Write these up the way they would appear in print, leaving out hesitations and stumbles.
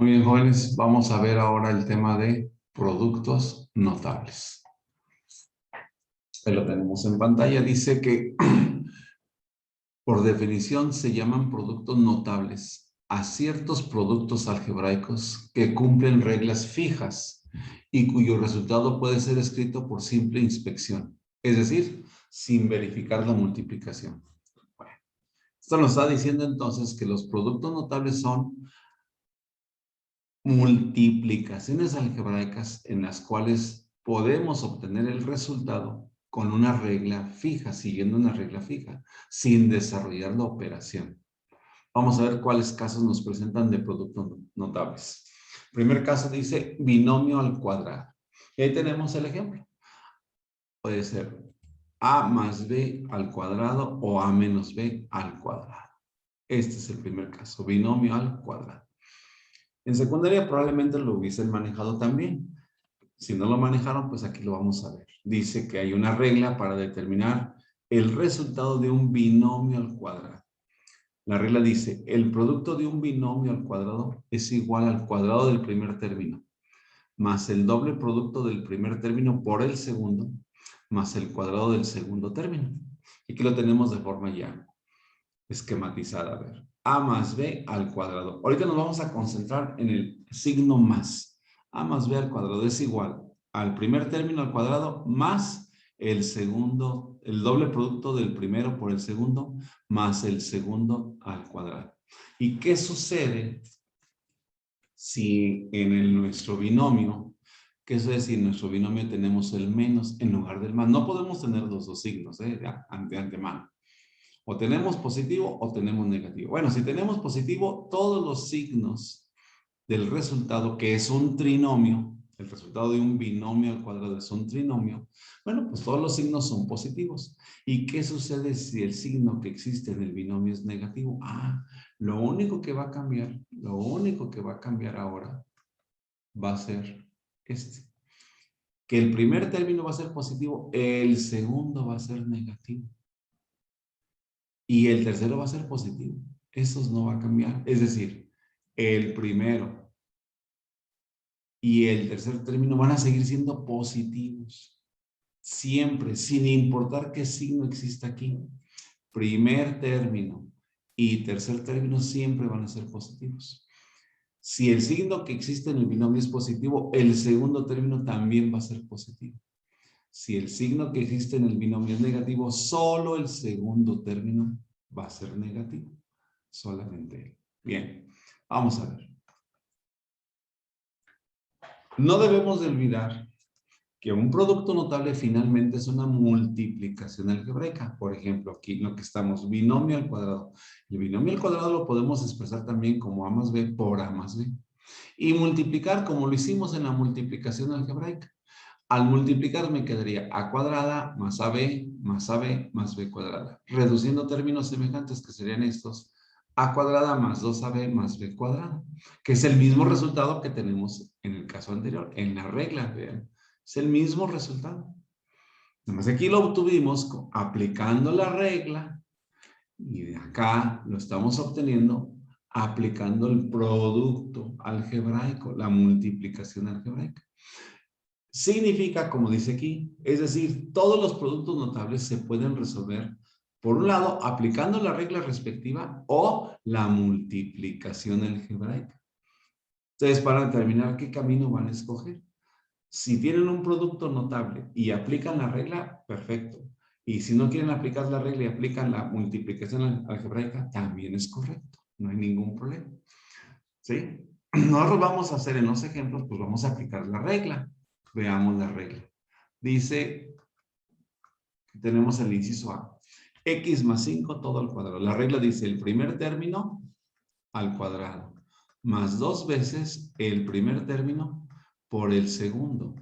Muy bien, jóvenes, vamos a ver ahora el tema de productos notables. Ahí lo tenemos en pantalla. Dice que por definición se llaman productos notables a ciertos productos algebraicos que cumplen reglas fijas y cuyo resultado puede ser escrito por simple inspección, es decir, sin verificar la multiplicación. Bueno, esto nos está diciendo entonces que los productos notables son multiplicaciones algebraicas en las cuales podemos obtener el resultado con una regla fija, siguiendo una regla fija, sin desarrollar la operación. Vamos a ver cuáles casos nos presentan de productos notables. Primer caso dice binomio al cuadrado. Y ahí tenemos el ejemplo. Puede ser a más b al cuadrado o a menos b al cuadrado. Este es el primer caso, binomio al cuadrado. En secundaria probablemente lo hubiesen manejado también. Si no lo manejaron, pues aquí lo vamos a ver. Dice que hay una regla para determinar el resultado de un binomio al cuadrado. La regla dice, el producto de un binomio al cuadrado es igual al cuadrado del primer término, más el doble producto del primer término por el segundo, más el cuadrado del segundo término. Y aquí lo tenemos de forma ya esquematizada. A ver, a más b al cuadrado. Ahorita nos vamos a concentrar en el signo más. A más b al cuadrado es igual al primer término al cuadrado más el segundo, el doble producto del primero por el segundo, más el segundo al cuadrado. ¿Y qué sucede si en nuestro binomio, qué sucede si en nuestro binomio tenemos el menos en lugar del más? No podemos tener los dos signos de antemano. O tenemos positivo o tenemos negativo. Bueno, si tenemos positivo, todos los signos del resultado, que es un trinomio, el resultado de un binomio al cuadrado es un trinomio, bueno, pues todos los signos son positivos. ¿Y qué sucede si el signo que existe en el binomio es negativo? Ah, lo único que va a cambiar ahora va a ser este. Que el primer término va a ser positivo, el segundo va a ser negativo. Y el tercero va a ser positivo. Esos no va a cambiar. Es decir, el primero y el tercer término van a seguir siendo positivos. Siempre, sin importar qué signo exista aquí. Primer término y tercer término siempre van a ser positivos. Si el signo que existe en el binomio es positivo, el segundo término también va a ser positivo. Si el signo que existe en el binomio es negativo, solo el segundo término va a ser negativo. Solamente él. Bien, vamos a ver. No debemos de olvidar que un producto notable finalmente es una multiplicación algebraica. Por ejemplo, aquí lo que estamos, binomio al cuadrado. El binomio al cuadrado lo podemos expresar también como a más b por a más b. Y multiplicar como lo hicimos en la multiplicación algebraica. Al multiplicar me quedaría a cuadrada más ab más b cuadrada. Reduciendo términos semejantes que serían estos, a cuadrada más 2ab más b cuadrada, que es el mismo resultado que tenemos en el caso anterior, en la regla, vean. Es el mismo resultado. Además aquí lo obtuvimos aplicando la regla y de acá lo estamos obteniendo aplicando el producto algebraico, la multiplicación algebraica. Significa, como dice aquí, es decir, todos los productos notables se pueden resolver, por un lado, aplicando la regla respectiva o la multiplicación algebraica. Entonces, para determinar qué camino van a escoger. Si tienen un producto notable y aplican la regla, perfecto. Y si no quieren aplicar la regla y aplican la multiplicación algebraica, también es correcto. No hay ningún problema. ¿Sí? Nosotros vamos a hacer en los ejemplos, pues vamos a aplicar la regla. Veamos la regla. Dice, tenemos el inciso A. X más 5 todo al cuadrado. La regla dice el primer término al cuadrado. Más 2 veces el primer término por el segundo.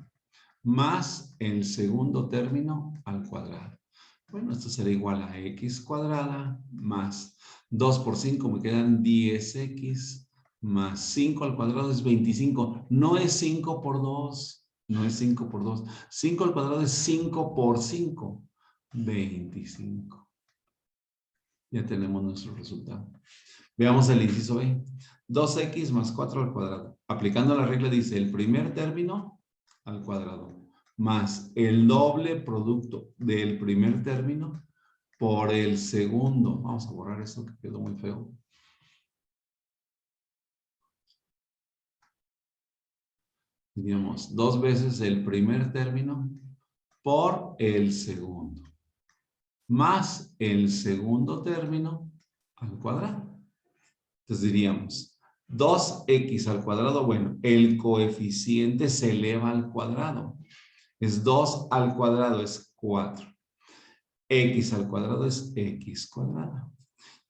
Más el segundo término al cuadrado. Bueno, esto será igual a x cuadrada más 2 por 5 me quedan 10x más 5 al cuadrado es 25. No es 5 por 2. No es 5 por 2. 5 al cuadrado es 5 por 5. 25. Ya tenemos nuestro resultado. Veamos el inciso B. 2x más 4 al cuadrado. Aplicando la regla dice el primer término al cuadrado más el doble producto del primer término por el segundo. Vamos a borrar esto que quedó muy feo. Diríamos 2 veces el primer término por el segundo. Más el segundo término al cuadrado. Entonces diríamos 2x al cuadrado, bueno, el coeficiente se eleva al cuadrado. Es 2 al cuadrado, es 4. X al cuadrado es x cuadrado.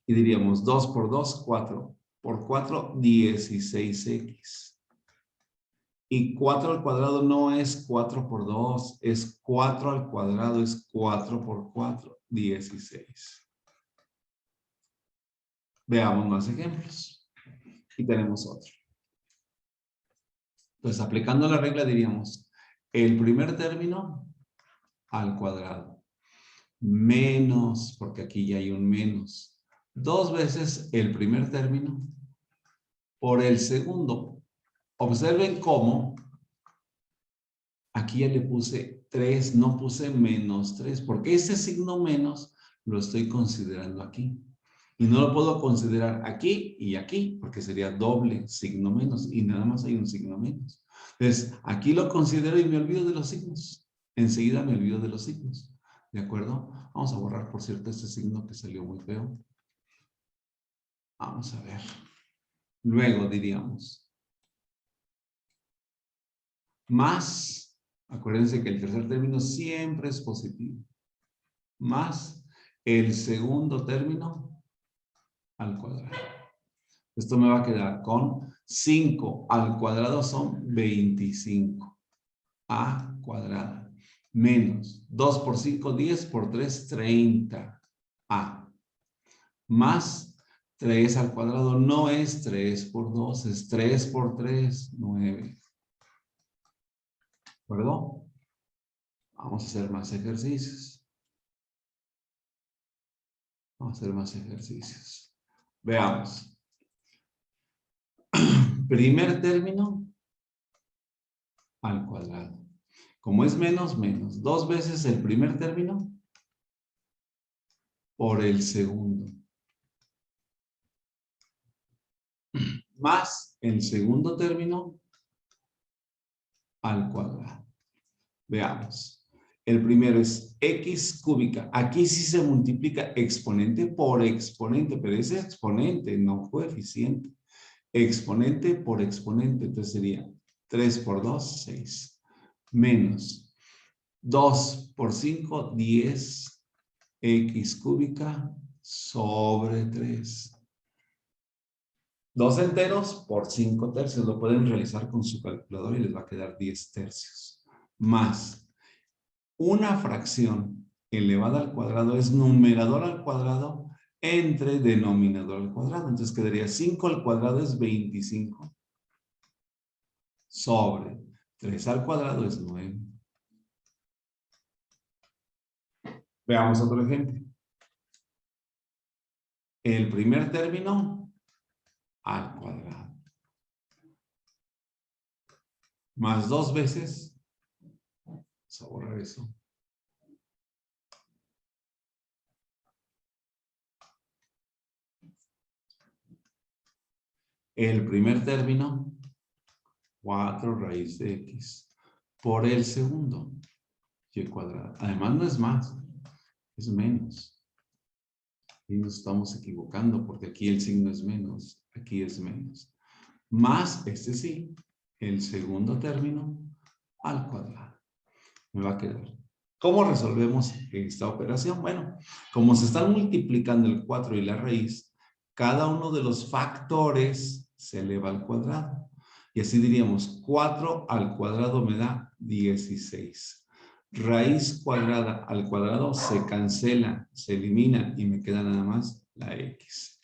Y diríamos 2 por 2, 4. Por 4, 16x. Y 4 al cuadrado no es 4 por 2, es 4 al cuadrado, es 4 por 4, 16. Veamos más ejemplos. Y tenemos otro. Entonces, aplicando la regla diríamos, el primer término al cuadrado, menos, porque aquí ya hay un menos, 2 veces el primer término por el segundo. Observen cómo aquí ya le puse 3, no puse menos 3, porque ese signo menos lo estoy considerando aquí. Y no lo puedo considerar aquí y aquí, porque sería doble signo menos, y nada más hay un signo menos. Entonces, aquí lo considero y me olvido de los signos. Enseguida me olvido de los signos. ¿De acuerdo? Vamos a borrar, por cierto, este signo que salió muy feo. Vamos a ver. Luego diríamos, más, acuérdense que el tercer término siempre es positivo, más el segundo término al cuadrado. Esto me va a quedar con 5 al cuadrado son 25. A cuadrada. Menos 2 por 5, 10 por 3, 30. A. Más 3 al cuadrado no es 3 por 2, es 3 por 3, 9. ¿De acuerdo? Vamos a hacer más ejercicios. Vamos a hacer más ejercicios. Veamos. Primer término al cuadrado. Como es menos, menos. 2 veces el primer término por el segundo. Más el segundo término al cuadrado. Veamos. El primero es x cúbica. Aquí sí se multiplica exponente por exponente, pero es exponente, no coeficiente. Exponente por exponente, entonces sería 3 por 2, 6. Menos 2 por 5, 10. X cúbica sobre 3. 2 enteros por 5 tercios. Lo pueden realizar con su calculadora y les va a quedar 10 tercios. Más una fracción elevada al cuadrado es numerador al cuadrado entre denominador al cuadrado. Entonces quedaría 5 al cuadrado es 25. Sobre 3 al cuadrado es 9. Veamos otro ejemplo. El primer término al cuadrado. Más 2 veces. Vamos a borrar eso. El primer término, 4 raíz de x, por el segundo, y cuadrado. Además no es más, es menos. Y nos estamos equivocando porque aquí el signo es menos, aquí es menos. Más, este sí, el segundo término al cuadrado. Me va a quedar. ¿Cómo resolvemos esta operación? Bueno, como se están multiplicando el 4 y la raíz, cada uno de los factores se eleva al cuadrado. Y así diríamos, 4 al cuadrado me da 16. Raíz cuadrada al cuadrado se cancela, se elimina y me queda nada más la x.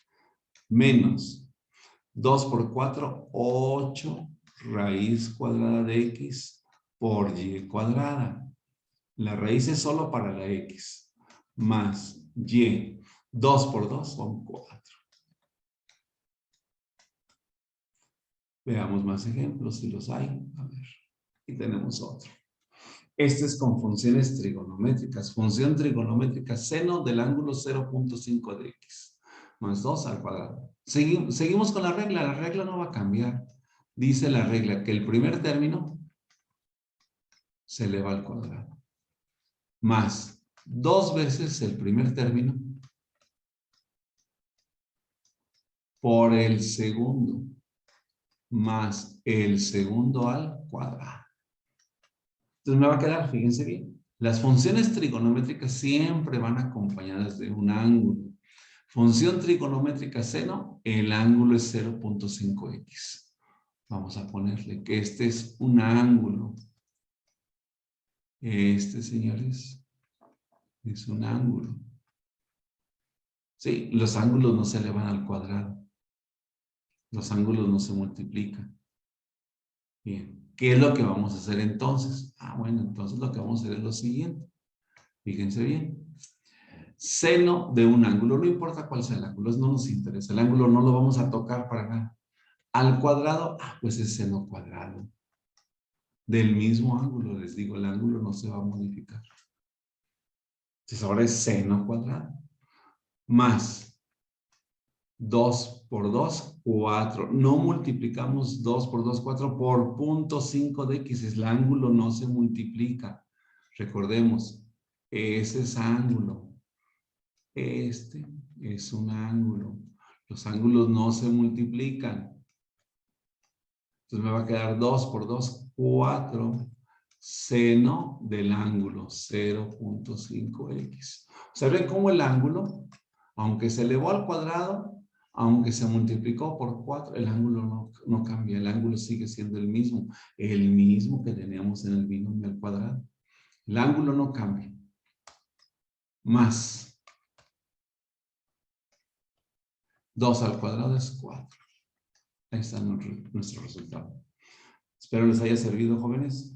Menos 2 por 4, 8 raíz cuadrada de x por y cuadrada. La raíz es solo para la x. Más y. 2 por 2 son 4. Veamos más ejemplos si los hay. A ver, aquí tenemos otro. Este es con funciones trigonométricas. Función trigonométrica seno del ángulo 0.5 de x más 2 al cuadrado. Seguimos con la regla. La regla no va a cambiar. Dice la regla que el primer término se eleva al cuadrado. Más 2 veces el primer término por el segundo. Más el segundo al cuadrado. Entonces me va a quedar, fíjense bien, las funciones trigonométricas siempre van acompañadas de un ángulo. Función trigonométrica seno, el ángulo es 0.5x. Vamos a ponerle que este es un ángulo. Este, señores, es un ángulo. Sí, los ángulos no se elevan al cuadrado. Los ángulos no se multiplican. Bien, ¿qué es lo que vamos a hacer entonces? Bueno, entonces lo que vamos a hacer es lo siguiente. Fíjense bien. Seno de un ángulo, no importa cuál sea el ángulo, no nos interesa. El ángulo no lo vamos a tocar para nada. Al cuadrado, pues es seno cuadrado. Del mismo ángulo, les digo, el ángulo no se va a modificar. Entonces ahora es seno cuadrado. Más 2 por 2, 4. No multiplicamos 2 por 2, 4 por 0.5 de x. El ángulo no se multiplica. Recordemos, ese es ángulo. Este es un ángulo. Los ángulos no se multiplican. Entonces me va a quedar 2 por 2, 4. Seno del ángulo, 0.5x. O sea, ven cómo el ángulo, aunque se elevó al cuadrado, aunque se multiplicó por 4, el ángulo no cambia. El ángulo sigue siendo el mismo que teníamos en el binomio al cuadrado. El ángulo no cambia. Más 2 al cuadrado es 4. Ahí está nuestro resultado. Espero les haya servido, jóvenes.